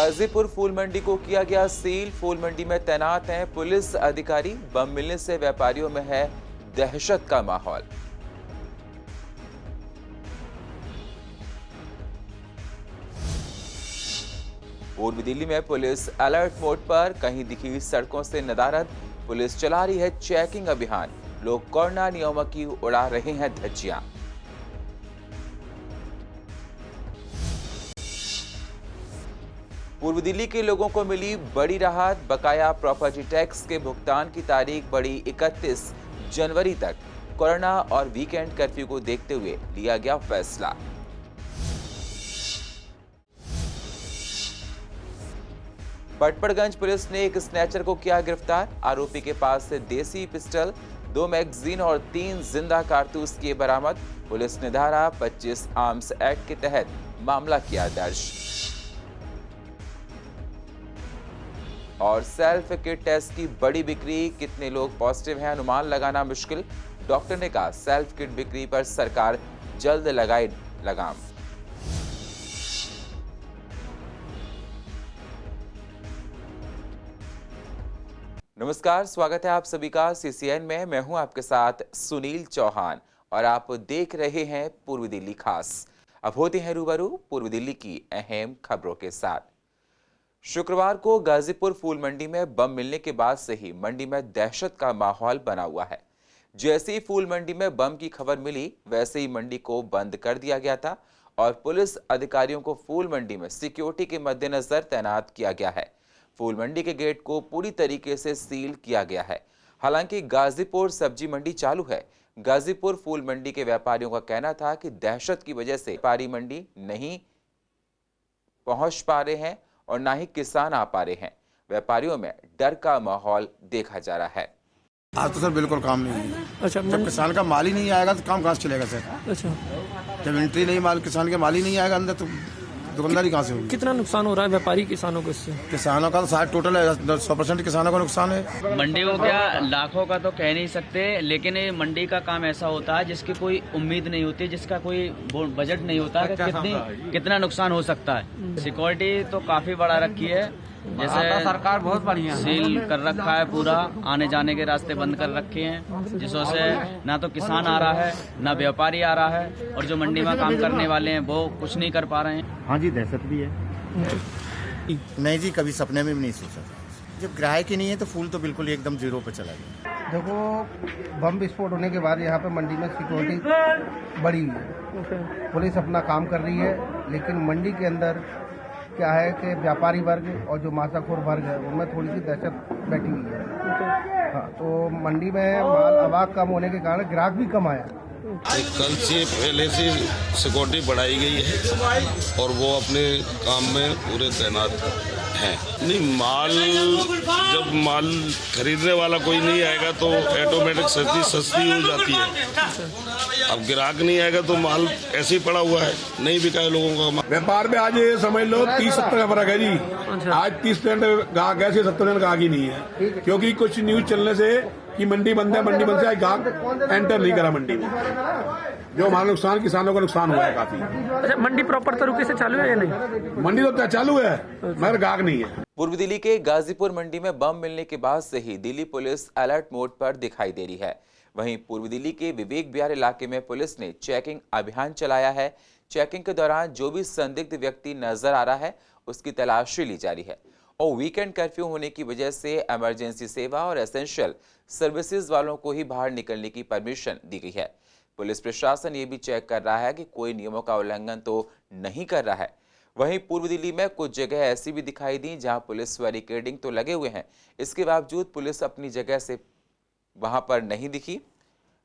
गाजीपुर फूल मंडी को किया गया सील। फूल मंडी में तैनात हैं पुलिस अधिकारी। बम मिलने से व्यापारियों में है दहशत का माहौल। पूर्व दिल्ली में पुलिस अलर्ट मोड पर, कहीं दिखी सड़कों से नदारद। पुलिस चला रही है चेकिंग अभियान। लोग कोरोना नियमों की उड़ा रहे हैं धज्जियां। पूर्व दिल्ली के लोगों को मिली बड़ी राहत। बकाया प्रॉपर्टी टैक्स के भुगतान की तारीख बढ़ी 31 जनवरी तक। कोरोना और वीकेंड कर्फ्यू को देखते हुए लिया गया फैसला। पटपड़गंज पुलिस ने एक स्नैचर को किया गिरफ्तार। आरोपी के पास से देसी पिस्टल, 2 मैगजीन और 3 जिंदा कारतूस किए बरामद। पुलिस ने धारा 25 आर्म्स एक्ट के तहत मामला किया दर्ज। और सेल्फ किट टेस्ट की बड़ी बिक्री। कितने लोग पॉजिटिव हैं अनुमान लगाना मुश्किल। डॉक्टर ने कहा सेल्फ किट बिक्री पर सरकार जल्द लगाए लगाम। नमस्कार, स्वागत है आप सभी का सीसीएन में। मैं हूं आपके साथ सुनील चौहान और आप देख रहे हैं पूर्व दिल्ली खास। अब होते हैं रूबरू पूर्व दिल्ली की अहम खबरों के साथ। शुक्रवार को गाजीपुर फूल मंडी में बम मिलने के बाद से ही मंडी में दहशत का माहौल बना हुआ है। जैसे ही फूल मंडी में बम की खबर मिली, वैसे ही मंडी को बंद कर दिया गया था और पुलिस अधिकारियों को फूल मंडी में सिक्योरिटी के मद्देनजर तैनात किया गया है। फूल मंडी के गेट को पूरी तरीके से सील किया गया है। हालांकि गाजीपुर सब्जी मंडी चालू है। गाजीपुर फूल मंडी के व्यापारियों का कहना था कि दहशत की वजह से व्यापारी मंडी नहीं पहुंच पा रहे हैं और ना ही किसान आ पा रहे हैं। व्यापारियों में डर का माहौल देखा जा रहा है। आज तो सर बिल्कुल काम नहीं है। अच्छा, जब किसान का माल ही नहीं आएगा तो काम कहाँ से चलेगा सर? अच्छा, जब एंट्री नहीं माल किसान के माल ही नहीं आएगा अंदर तो दुकानदारी कहाँ से होगी? कितना नुकसान हो रहा है व्यापारी किसानों को इससे? किसानों का तो सारा टोटल है 100% किसानों का नुकसान है। मंडी को क्या लाखों का तो कह नहीं सकते, लेकिन ये मंडी का काम ऐसा होता है जिसकी कोई उम्मीद नहीं होती, जिसका कोई बजट नहीं होता कि कितना नुकसान हो सकता है। सिक्योरिटी तो काफी बढ़ा रखी है, जैसे सरकार बहुत बढ़िया सील कर रखा है, पूरा आने जाने के रास्ते बंद कर रखे हैं, जिसों से ना तो किसान आ रहा है ना व्यापारी आ रहा है और जो मंडी में काम करने वाले हैं वो कुछ नहीं कर पा रहे हैं। हाँ जी, दहशत भी है। नहीं जी, कभी सपने में भी नहीं सोचा था। जब ग्राहक ही नहीं है तो फूल तो बिल्कुल एकदम जीरो पे चला गया। देखो, बम विस्फोट होने के बाद यहाँ पे मंडी में सिक्योरिटी बढ़ी हुई है। पुलिस अपना काम कर रही है, लेकिन मंडी के अंदर क्या है कि व्यापारी वर्ग और जो मासाखोर वर्ग है उनमें थोड़ी सी दहशत बैठी हुई है। हाँ, तो मंडी में माल आवाक कम होने के कारण ग्राहक भी कम आया। कल से पहले से सिक्योरिटी बढ़ाई गई है और वो अपने काम में पूरे तैनात हैं। नहीं, माल जब माल खरीदने वाला कोई नहीं आएगा तो ऑटोमेटिक सस्ती हो जाती है। अब ग्राहक नहीं आएगा तो माल ऐसे ही पड़ा हुआ है, नहीं बिका है लोगों का। व्यापार में आज ये समझ लो 30-70 का फर्क है जी। आज 30% ग्राहक है, 70% ग्राहक ही नहीं है, क्योंकि कुछ न्यूज चलने से कि मंडी बंद है, मंडी बंद है, ग्राहक एंटर नहीं करा मंडी में, जो हमारा नुकसान किसानों का नुकसान हुआ है काफी। अच्छा, मंडी प्रॉपर तरीके से चालू है या नहीं? मंडी तो चालू है मगर ग्राहक नहीं है। पूर्व दिल्ली के गाजीपुर मंडी में बम मिलने के बाद से ही दिल्ली पुलिस अलर्ट मोड पर दिखाई दे रही है। वहीं पूर्व दिल्ली के विवेक विहार इलाके में पुलिस ने चेकिंग अभियान चलाया है। चेकिंग के दौरान जो भी संदिग्ध व्यक्ति नजर आ रहा है उसकी तलाशी ली जा रही है। और वीकेंड कर्फ्यू होने की वजह से इमरजेंसी सेवा और एसेंशियल सर्विसेज वालों को ही बाहर निकलने की परमिशन दी गई है। पुलिस प्रशासन ये भी चेक कर रहा है कि कोई नियमों का उल्लंघन तो नहीं कर रहा है। वहीं पूर्व दिल्ली में कुछ जगह ऐसी भी दिखाई दी जहां पुलिस बैरिकेडिंग तो लगे हुए हैं, इसके बावजूद पुलिस अपनी जगह से वहां पर नहीं दिखी।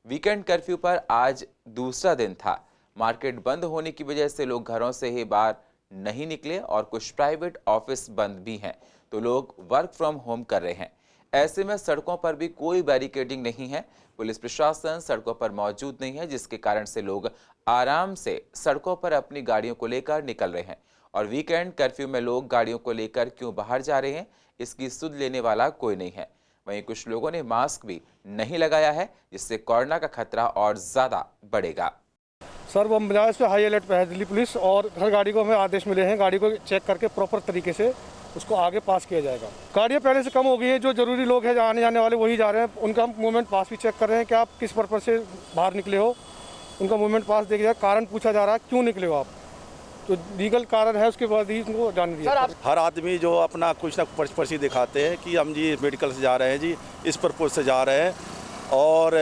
वीकेंड कर्फ्यू पर आज दूसरा दिन था। मार्केट बंद होने की वजह से लोग घरों से ही बाहर नहीं निकले और कुछ प्राइवेट ऑफिस बंद भी हैं, तो लोग वर्क फ्रॉम होम कर रहे हैं। ऐसे में सड़कों पर भी कोई बैरिकेडिंग नहीं है। पुलिस प्रशासन सड़कों पर मौजूद नहीं है, जिसके कारण से लोग आराम से सड़कों पर अपनी गाड़ियों को लेकर निकल रहे हैं। और वीकेंड कर्फ्यू में लोग गाड़ियों को लेकर क्यों बाहर जा रहे हैं, इसकी सुध लेने वाला कोई नहीं है। वहीं कुछ लोगों ने मास्क भी नहीं लगाया है, जिससे कोरोना का खतरा और ज्यादा बढ़ेगा। सर वो मिला इस पे हाई अलर्ट पे है दिल्ली पुलिस, और हर गाड़ी को हमें आदेश मिले हैं, गाड़ी को चेक करके प्रॉपर तरीके से उसको आगे पास किया जाएगा। गाड़ियाँ पहले से कम हो गई हैं, जो जरूरी लोग हैं आने जाने वाले वही जा रहे हैं, उनका हम मूवमेंट पास भी चेक कर रहे हैं कि आप किस पर्पज़ से बाहर निकले हो, उनका मूवमेंट पास देखा जाए, कारण पूछा जा रहा है क्यों निकले हो आप, तो लीगल कारण है उसके बाद ही उनको जाने दिया। हर आदमी जो अपना कुछ ना पर्ची दिखाते हैं कि हम जी मेडिकल से जा रहे हैं, जी इस पर्पज़ से जा रहे हैं, और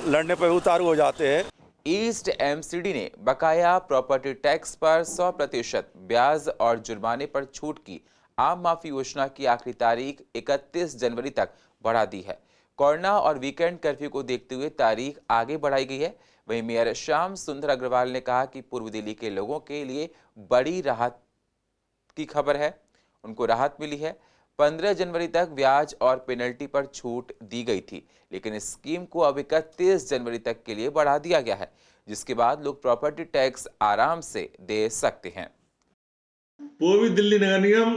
लड़ने पर उतारू हो जाते हैं। ईस्ट एमसीडी ने बकाया प्रॉपर्टी टैक्स पर 100% ब्याज और जुर्माने पर छूट की आम माफी योजना की आखिरी तारीख 31 जनवरी तक बढ़ा दी है। कोरोना और वीकेंड कर्फ्यू को देखते हुए तारीख आगे बढ़ाई गई है। वहीं मेयर श्याम सुंदर अग्रवाल ने कहा कि पूर्व दिल्ली के लोगों के लिए बड़ी राहत की खबर है, उनको राहत मिली है। 15 जनवरी तक ब्याज और पेनल्टी पर छूट दी गई थी, लेकिन इस स्कीम को अब 31 जनवरी तक के लिए बढ़ा दिया गया है, जिसके बाद लोग प्रॉपर्टी टैक्स आराम से दे सकते हैं। पूर्वी दिल्ली नगर निगम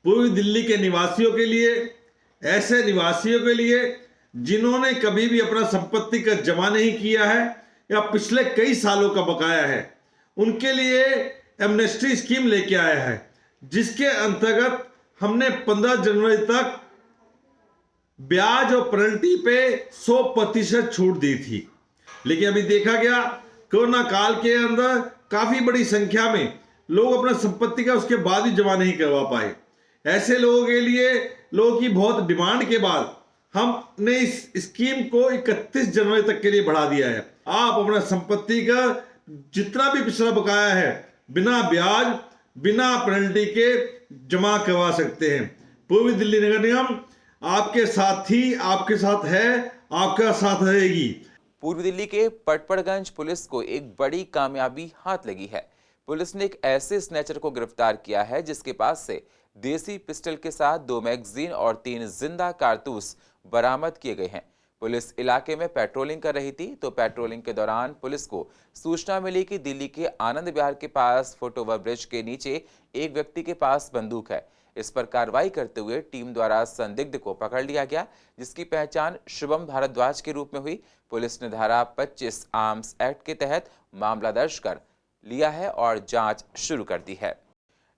पूर्वी दिल्ली के निवासियों के लिए, ऐसे निवासियों के लिए जिन्होंने कभी भी अपना संपत्ति कर जमा नहीं किया है या पिछले कई सालों का बकाया है, उनके लिए एमनेस्टी स्कीम लेके आया है, जिसके अंतर्गत हमने 15 जनवरी तक ब्याज और पेनल्टी पे 100% छूट दी थी। लेकिन अभी देखा गया कोरोना काल के अंदर काफी बड़ी संख्या में लोग अपना संपत्ति का उसके बाद भी जमा नहीं करवा पाए। ऐसे लोगों के लिए लोगों की बहुत डिमांड के बाद हमने इस स्कीम को 31 जनवरी तक के लिए बढ़ा दिया है। आप अपना संपत्ति का जितना भी पिछला बकाया है बिना ब्याज बिना पेनल्टी के जमा करवा सकते हैं। पूर्वी दिल्ली नगर निगम आपके साथ थी, आपके साथ है, आपका साथ रहेगी। पूर्व दिल्ली के पटपड़गंज पुलिस को एक बड़ी कामयाबी हाथ लगी है। पुलिस ने एक ऐसे स्नैचर को गिरफ्तार किया है जिसके पास से देसी पिस्टल के साथ 2 मैगजीन और 3 जिंदा कारतूस बरामद किए गए हैं। पुलिस इलाके में पेट्रोलिंग कर रही थी तो पेट्रोलिंग के दौरान पुलिस को सूचना मिली कि दिल्ली के आनंद विहार के पास फुटओवर ब्रिज के नीचे एक व्यक्ति के पास बंदूक है। इस पर कार्रवाई करते हुए टीम द्वारा संदिग्ध को पकड़ लिया गया, जिसकी पहचान शुभम भारद्वाज के रूप में हुई। पुलिस ने धारा 25 आर्म्स एक्ट के तहत मामला दर्ज कर लिया है और जांच शुरू कर दी है।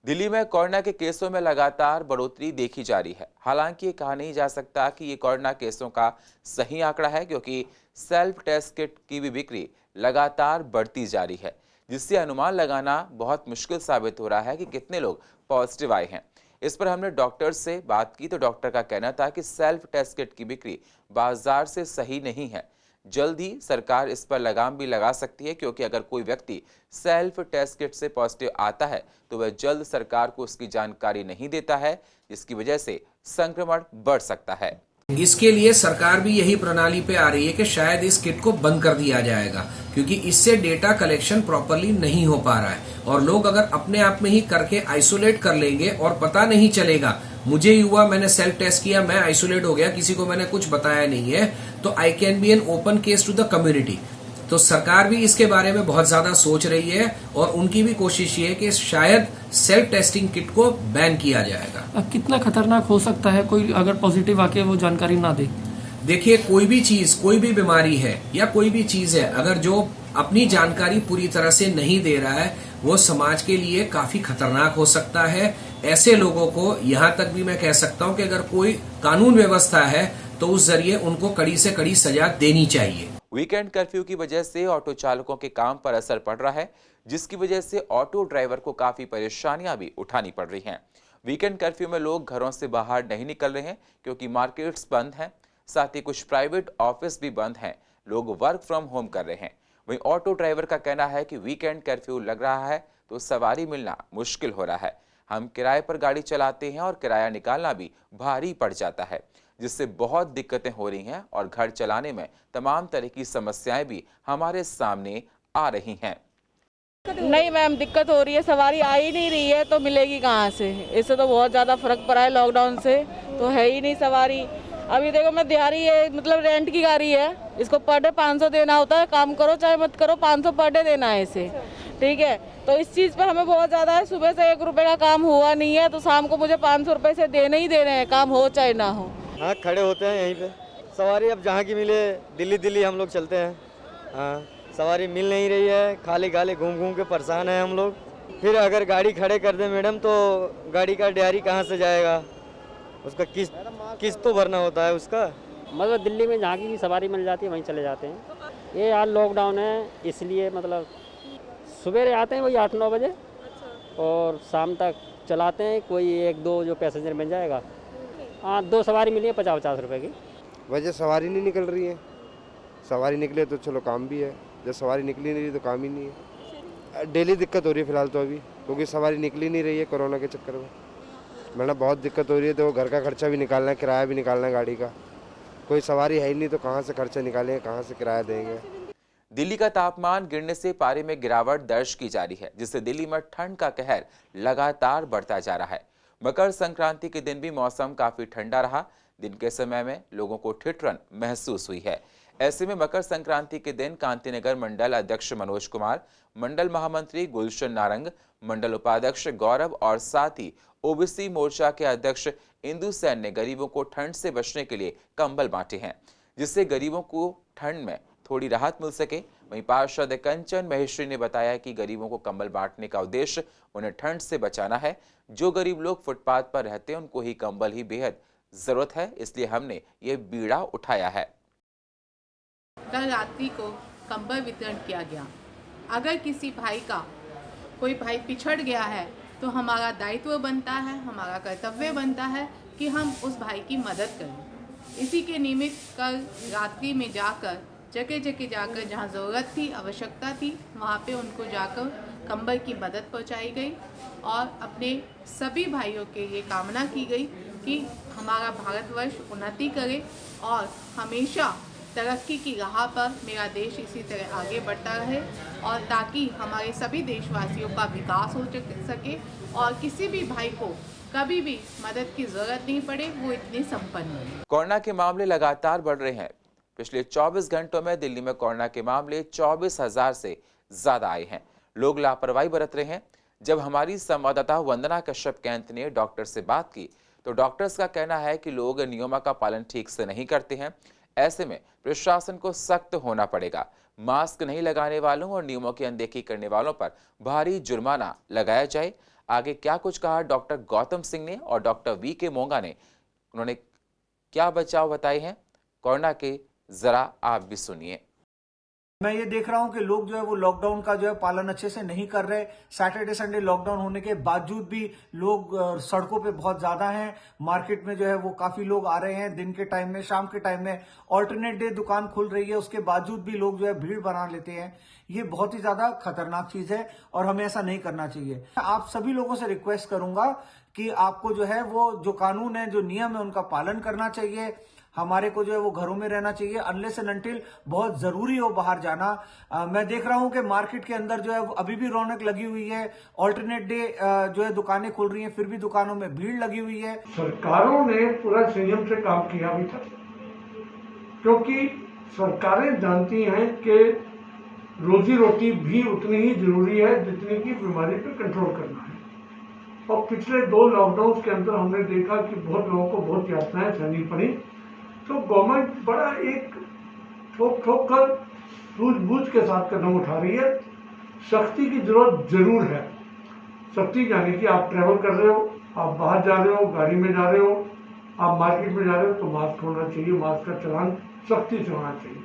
दिल्ली में कोरोना के केसों में लगातार बढ़ोतरी देखी जा रही है। हालांकि ये कहा नहीं जा सकता कि ये कोरोना केसों का सही आंकड़ा है, क्योंकि सेल्फ टेस्ट किट की भी बिक्री लगातार बढ़ती जा रही है, जिससे अनुमान लगाना बहुत मुश्किल साबित हो रहा है कि कितने लोग पॉजिटिव आए हैं। इस पर हमने डॉक्टर से बात की तो डॉक्टर का कहना था कि सेल्फ टेस्ट किट की बिक्री बाजार से सही नहीं है। जल्द ही सरकार इस पर लगाम भी लगा सकती है, क्योंकि अगर कोई व्यक्ति सेल्फ टेस्ट किट से पॉजिटिव आता है तो वह जल्द सरकार को उसकी जानकारी नहीं देता है, जिसकी वजह से संक्रमण बढ़ सकता है। इसके लिए सरकार भी यही प्रणाली पे आ रही है कि शायद इस किट को बंद कर दिया जाएगा, क्योंकि इससे डेटा कलेक्शन प्रॉपरली नहीं हो पा रहा है और लोग अगर अपने आप में ही करके आइसोलेट कर लेंगे और पता नहीं चलेगा मुझे ही हुआ, मैंने सेल्फ टेस्ट किया, मैं आइसोलेट हो गया, किसी को मैंने कुछ बताया नहीं है, तो I can be an open case to the community. तो सरकार भी इसके बारे में बहुत ज्यादा सोच रही है और उनकी भी कोशिश ये है कि शायद सेल्फ टेस्टिंग किट को बैन किया जाएगा। कितना खतरनाक हो सकता है कोई अगर पॉजिटिव आके वो जानकारी ना दे? देखिए, कोई भी चीज, कोई भी बीमारी है या कोई भी चीज है, अगर जो अपनी जानकारी पूरी तरह से नहीं दे रहा है वो समाज के लिए काफी खतरनाक हो सकता है। ऐसे लोगों को यहाँ तक भी मैं कह सकता हूँ कि अगर कोई कानून व्यवस्था है तो उस जरिए उनको कड़ी से कड़ी सजा देनी चाहिए। वीकेंड कर्फ्यू की वजह से ऑटो चालकों के काम पर असर पड़ रहा है, जिसकी वजह से ऑटो ड्राइवर को काफी परेशानियां भी उठानी पड़ रही हैं। वीकेंड कर्फ्यू में लोग घरों से बाहर नहीं निकल रहे हैं, क्योंकि मार्केट्स बंद हैं, साथ ही कुछ प्राइवेट ऑफिस भी बंद हैं, लोग वर्क फ्रॉम होम कर रहे हैं। वहीं ऑटो ड्राइवर का कहना है कि वीकेंड कर्फ्यू लग रहा है तो सवारी मिलना मुश्किल हो रहा है। हम किराए पर गाड़ी चलाते हैं और किराया निकालना भी भारी पड़ जाता है, जिससे बहुत दिक्कतें हो रही हैं और घर चलाने में तमाम तरह की समस्याएं भी हमारे सामने आ रही हैं। नहीं मैम, दिक्कत हो रही है, सवारी आ ही नहीं रही है तो मिलेगी कहाँ से। इससे तो बहुत ज़्यादा फर्क पड़ा है, लॉकडाउन से तो है ही नहीं सवारी। अभी देखो मैं दिहाड़ी है, मतलब रेंट की गाड़ी है, इसको पर डे 500 देना होता है, काम करो चाहे मत करो 500 पर डे देना है इसे, ठीक है। तो इस चीज़ पे हमें बहुत ज़्यादा है, सुबह से 1 रुपये का काम हुआ नहीं है तो शाम को मुझे 500 रुपये से देने ही देने हैं, काम हो चाहे ना हो। हाँ, खड़े होते हैं यहीं पे, सवारी अब जहाँ की मिले, दिल्ली हम लोग चलते हैं, हाँ, सवारी मिल नहीं रही है, खाली खाली घूम घूम के परेशान है हम लोग। फिर अगर गाड़ी खड़े कर दे मैडम तो गाड़ी का दिहाड़ी कहाँ से जाएगा, उसका किस्त तो भरना होता है उसका। मतलब दिल्ली में जहाँ की भी सवारी मिल जाती है वहीं चले जाते हैं। ये यार लॉकडाउन है इसलिए मतलब सुबह आते हैं वही 8-9 बजे और शाम तक चलाते हैं। कोई 1-2 जो पैसेंजर मिल जाएगा। हाँ, 2 सवारी मिली है 50-50 रुपए की। वजह सवारी नहीं निकल रही है। सवारी निकले तो चलो काम भी है, जब सवारी निकली नहीं रही तो काम ही नहीं है। डेली दिक्कत हो रही है फिलहाल तो अभी, क्योंकि सवारी निकली नहीं रही है कोरोना के चक्कर में। मतलब बहुत दिक्कत हो रही है, तो घर का खर्चा भी निकालना है, किराया भी निकालना है गाड़ी का। कोई सवारी है ही नहीं तो कहाँ से खर्चा निकालेंगे, कहाँ से किराया देंगे। दिल्ली का तापमान गिरने से पारे में गिरावट दर्ज की जा रही है, जिससे दिल्ली में ठंड का कहर लगातार बढ़ता जा रहा है। मकर संक्रांति के दिन भी मौसम काफी ठंडा रहा। दिन के समय में लोगों को ठिठुरन महसूस हुई है। ऐसे में मकर संक्रांति के दिन कांतिनगर मंडल अध्यक्ष मनोज कुमार, मंडल महामंत्री गुलशन नारंग, मंडल उपाध्यक्ष गौरव और साथ ही ओबीसी मोर्चा के अध्यक्ष इंदु सेन ने गरीबों को ठंड से बचने के लिए कंबल बांटे हैं, जिससे गरीबों को ठंड में थोड़ी राहत मिल सके। वहीं पार्षद कंचन महेश्वरी ने बताया कि गरीबों को कंबल बांटने का उद्देश्य उन्हें ठंड से बचाना है। जो गरीब लोग फुटपाथ पर रहते हैं उनको ही कंबल ही बेहद जरूरत है, इसलिए हमने ये बीड़ा उठाया है। कल रात्रि को कंबल वितरण किया गया। अगर किसी भाई का कोई भाई पिछड़ गया है तो हमारा दायित्व बनता है, हमारा कर्तव्य बनता है कि हम उस भाई की मदद करें। इसी के निमित्त कल रात्रि में जाकर जगह जगह जाकर जहां ज़रूरत थी, आवश्यकता थी, वहां पे उनको जाकर कंबल की मदद पहुंचाई गई और अपने सभी भाइयों के लिए कामना की गई कि हमारा भारतवर्ष उन्नति करे और हमेशा तरक्की की राह पर मेरा देश इसी तरह आगे बढ़ता रहे और ताकि हमारे सभी देशवासियों का विकास हो सके और किसी भी भाई को कभी भी मदद की जरूरत नहीं पड़े, वो इतने संपन्न है। कोरोना के मामले लगातार बढ़ रहे हैं। पिछले 24 घंटों में दिल्ली में कोरोना के मामले 24,000 से ज्यादा आए हैं। लोग लापरवाही बरत रहे हैं। जब हमारी संवाददाता वंदना कश्यप कैंत ने डॉक्टर से बात की तो डॉक्टर्स का कहना है कि लोग नियमों का पालन ठीक से नहीं करते हैं। ऐसे में प्रशासन को सख्त होना पड़ेगा। मास्क नहीं लगाने वालों और नियमों की अनदेखी करने वालों पर भारी जुर्माना लगाया जाए। आगे क्या कुछ कहा डॉक्टर गौतम सिंह ने और डॉक्टर वी.के. मोंगा ने, उन्होंने क्या बचाव बताए हैं कोरोना के, जरा आप भी सुनिए। मैं ये देख रहा हूं कि लोग जो है वो लॉकडाउन का जो है पालन अच्छे से नहीं कर रहे। सैटरडे संडे लॉकडाउन होने के बावजूद भी लोग सड़कों पे बहुत ज्यादा हैं। मार्केट में जो है वो काफी लोग आ रहे हैं दिन के टाइम में, शाम के टाइम में। ऑल्टरनेट डे दुकान खुल रही है, उसके बावजूद भी लोग जो है भीड़ बना लेते हैं। ये बहुत ही ज्यादा खतरनाक चीज है और हमें ऐसा नहीं करना चाहिए। आप सभी लोगों से रिक्वेस्ट करूंगा कि आपको जो है वो जो कानून है, जो नियम है, उनका पालन करना चाहिए। हमारे को जो है वो घरों में रहना चाहिए अनलेस एंड अनटिल बहुत जरूरी हो बाहर जाना। मैं देख रहा हूं कि मार्केट के अंदर जो है वो अभी भी रौनक लगी हुई है। ऑल्टरनेट डे जो है दुकानें खुल रही हैं, फिर भी दुकानों में भीड़ लगी हुई है। सरकारों ने पूरा संयम से काम किया भी था, क्योंकि सरकारें जानती हैं कि रोजी रोटी भी उतनी ही जरूरी है जितनी की बीमारी पर कंट्रोल करना है। और पिछले 2 लॉकडाउन के अंदर हमने देखा कि बहुत लोगों को बहुत यातनाएं सहनी पड़ी। तो गवर्नमेंट बड़ा एक ठोक कर सूझबूझ के साथ कदम उठा रही है। सख्ती की जरूरत जरूर है। सख्ती यानी कि आप ट्रैवल कर रहे हो, आप बाहर जा रहे हो, गाड़ी में जा रहे हो, आप मार्केट में जा रहे हो तो मास्क होना चाहिए, मास्क का चलान सख्ती से होना चाहिए।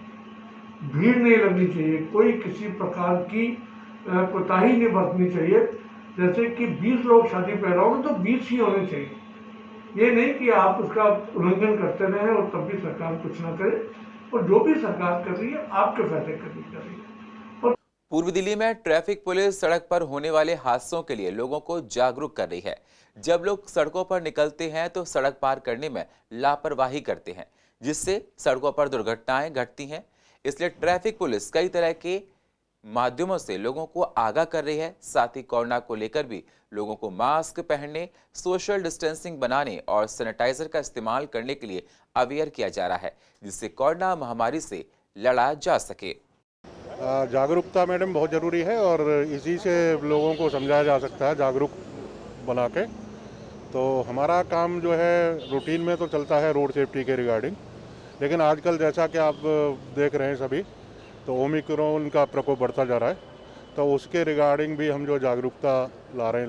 भीड़ नहीं लगनी चाहिए, कोई किसी प्रकार की कोताही नहीं बरतनी चाहिए। जैसे कि 20 लोग शादी पे रहो तो 20 ही होने चाहिए। ये नहीं कि आप उसका उल्लंघन करते रहें और तब भी सरकार कुछ ना करे। और जो भी सरकार कर रही है आपके फायदे कर रही है। पूर्व दिल्ली में ट्रैफिक पुलिस सड़क पर होने वाले हादसों के लिए लोगों को जागरूक कर रही है। जब लोग सड़कों पर निकलते हैं तो सड़क पार करने में लापरवाही करते हैं, जिससे सड़कों पर दुर्घटनाएं घटती हैं। इसलिए ट्रैफिक पुलिस कई तरह के माध्यमों से लोगों को आगाह कर रही है। साथ ही कोरोना को लेकर भी लोगों को मास्क पहनने, सोशल डिस्टेंसिंग बनाने और सैनिटाइजर का इस्तेमाल करने के लिए अवेयर किया जा रहा है, जिससे कोरोना महामारी से लड़ा जा सके। जागरूकता मैडम बहुत ज़रूरी है और इसी से लोगों को समझाया जा सकता है जागरूक बना के। तो हमारा काम जो है रूटीन में तो चलता है रोड सेफ्टी के रिगार्डिंग, लेकिन आजकल जैसा कि आप देख रहे हैं सभी तो ओमिक्रॉन का प्रकोप बढ़ता जा रहा है, तो उसके रिगार्डिंग भी हम जो जागरूकता ला रहे हैं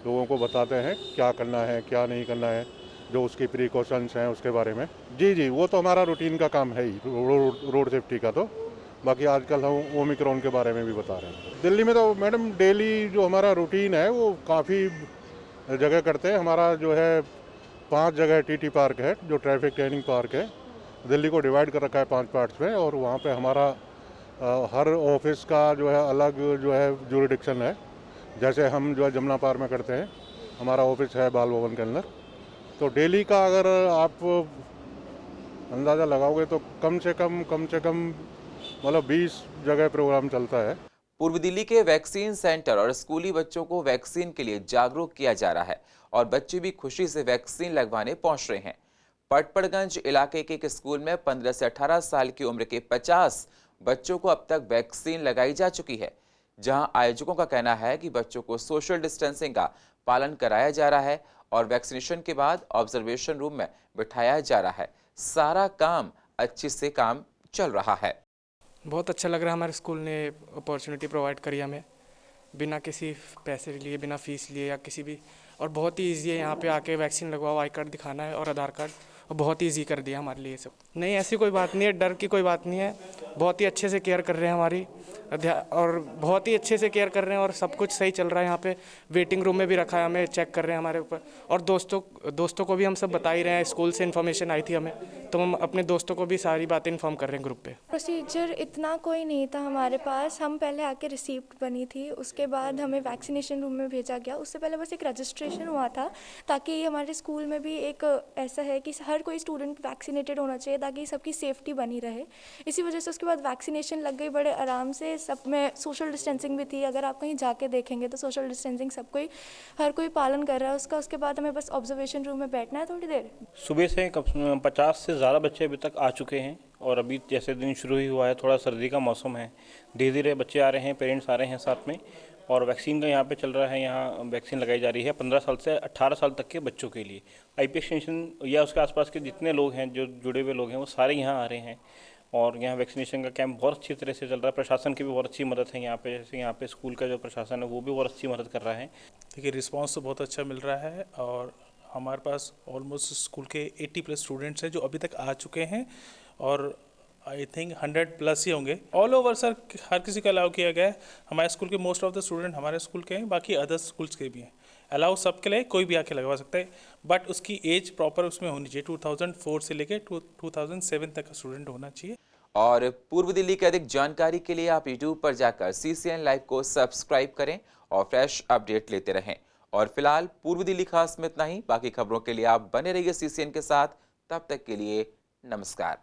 लोगों को बताते हैं क्या करना है क्या नहीं करना है, जो उसकी प्रिकॉशंस हैं उसके बारे में। जी वो तो हमारा रूटीन का काम है ही रोड सेफ्टी का। तो बाकी आजकल हम ओमिक्रॉन के बारे में भी बता रहे हैं। दिल्ली में तो मैडम डेली जो हमारा रूटीन है वो काफ़ी जगह करते हैं। हमारा जो है 5 जगह टीटी पार्क है, जो ट्रैफिक ट्रेनिंग पार्क है। दिल्ली को डिवाइड कर रखा है 5 पार्ट्स में, और वहाँ पे हमारा हर ऑफिस का जो है अलग जो है ज्यूरिडिक्शन है। जैसे हम जो है जमुना पार्क में करते हैं, हमारा ऑफिस है बाल भवन के अंदर। तो डेली का अगर आप अंदाज़ा लगाओगे तो कम से कम मतलब 20 जगह प्रोग्राम चलता है। पूर्व दिल्ली के वैक्सीन सेंटर और स्कूली बच्चों को वैक्सीन के लिए जागरूक किया जा रहा है और बच्चे भी खुशी से वैक्सीन लगवाने पहुंच रहे हैं। पटपड़गंज इलाके के एक स्कूल में 15 से 18 साल की उम्र के 50 बच्चों को अब तक वैक्सीन लगाई जा चुकी है, जहां आयोजकों का कहना है कि बच्चों को सोशल डिस्टेंसिंग का पालन कराया जा रहा है और वैक्सीनेशन के बाद ऑब्जर्वेशन रूम में बिठाया जा रहा है। सारा काम अच्छे से काम चल रहा है। बहुत अच्छा लग रहा है, हमारे स्कूल ने अपॉर्चुनिटी प्रोवाइड करी हमें बिना किसी पैसे लिए, बिना फीस लिए या किसी भी, और बहुत ही ईजी है। यहाँ पे आके वैक्सीन लगवाओ, आई कार्ड दिखाना है और आधार कार्ड, और बहुत ही ईजी कर दिया हमारे लिए सब। नहीं, ऐसी कोई बात नहीं है, डर की कोई बात नहीं है। बहुत ही अच्छे से केयर कर रहे हैं हमारी, और बहुत ही अच्छे से केयर कर रहे हैं और सब कुछ सही चल रहा है। यहाँ पे वेटिंग रूम में भी रखा है हमें, चेक कर रहे हैं हमारे ऊपर। और दोस्तों को भी हम सब बता ही रहे हैं, स्कूल से इन्फॉर्मेशन आई थी हमें, तो हम अपने दोस्तों को भी सारी बातें इन्फॉर्म कर रहे हैं ग्रुप पे। प्रोसीजर इतना कोई नहीं था हमारे पास। हम पहले आके रिसीप्ट बनी थी, उसके बाद हमें वैक्सीनेशन रूम में भेजा गया। उससे पहले बस एक रजिस्ट्रेशन हुआ था, ताकि हमारे स्कूल में भी एक ऐसा है कि हर कोई स्टूडेंट वैक्सीनेटेड होना चाहिए ताकि सबकी सेफ्टी बनी रहे। इसी वजह से उसके बाद वैक्सीनेशन लग गई बड़े आराम से। सब में सोशल डिस्टेंसिंग भी थी, अगर आप कहीं जाके देखेंगे तो सोशल डिस्टेंसिंग हर कोई पालन कर रहा है उसका। उसके बाद हमें बस ऑब्जर्वेशन रूम में बैठना है थोड़ी देर। सुबह से 50 से ज़्यादा बच्चे अभी तक आ चुके हैं, और अभी जैसे दिन शुरू ही हुआ है, थोड़ा सर्दी का मौसम है, धीरे धीरे बच्चे आ रहे हैं, पेरेंट्स आ रहे हैं साथ में, और वैक्सीन का यहाँ पे चल रहा है। यहाँ वैक्सीन लगाई जा रही है 15 साल से 18 साल तक के बच्चों के लिए। IP एक्सटेंशन या उसके आसपास के जितने लोग हैं, जो जुड़े हुए लोग हैं, वो सारे यहाँ आ रहे हैं, और यहाँ वैक्सीनेशन का कैंप बहुत अच्छी तरह से चल रहा है। प्रशासन की भी बहुत अच्छी मदद है यहाँ पे, जैसे यहाँ पे स्कूल का जो प्रशासन है वो भी बहुत अच्छी मदद कर रहा है। देखिए, रिस्पांस तो बहुत अच्छा मिल रहा है, और हमारे पास ऑलमोस्ट स्कूल के 80+ स्टूडेंट्स हैं जो अभी तक आ चुके हैं, और आई थिंक 100+ ही होंगे। ऑल ओवर सर, हर किसी को अलाउ किया गया है। हमारे स्कूल के मोस्ट ऑफ द स्टूडेंट हमारे स्कूल के हैं, बाकी अदर स्कूल्स के भी हैं। अलाउ सबके लिए, कोई भी आके लगवा सकता है, बट उसकी एज प्रॉपर उसमें होनी चाहिए। 2004 से लेके 2007 तक का स्टूडेंट होना चाहिए। और पूर्व दिल्ली की अधिक जानकारी के लिए आप YouTube पर जाकर CCN लाइव को सब्सक्राइब करें और फ्रेश अपडेट लेते रहें। और फिलहाल पूर्व दिल्ली खास में इतना ही। बाकी खबरों के लिए आप बने रहिए CCN के साथ। तब तक के लिए नमस्कार।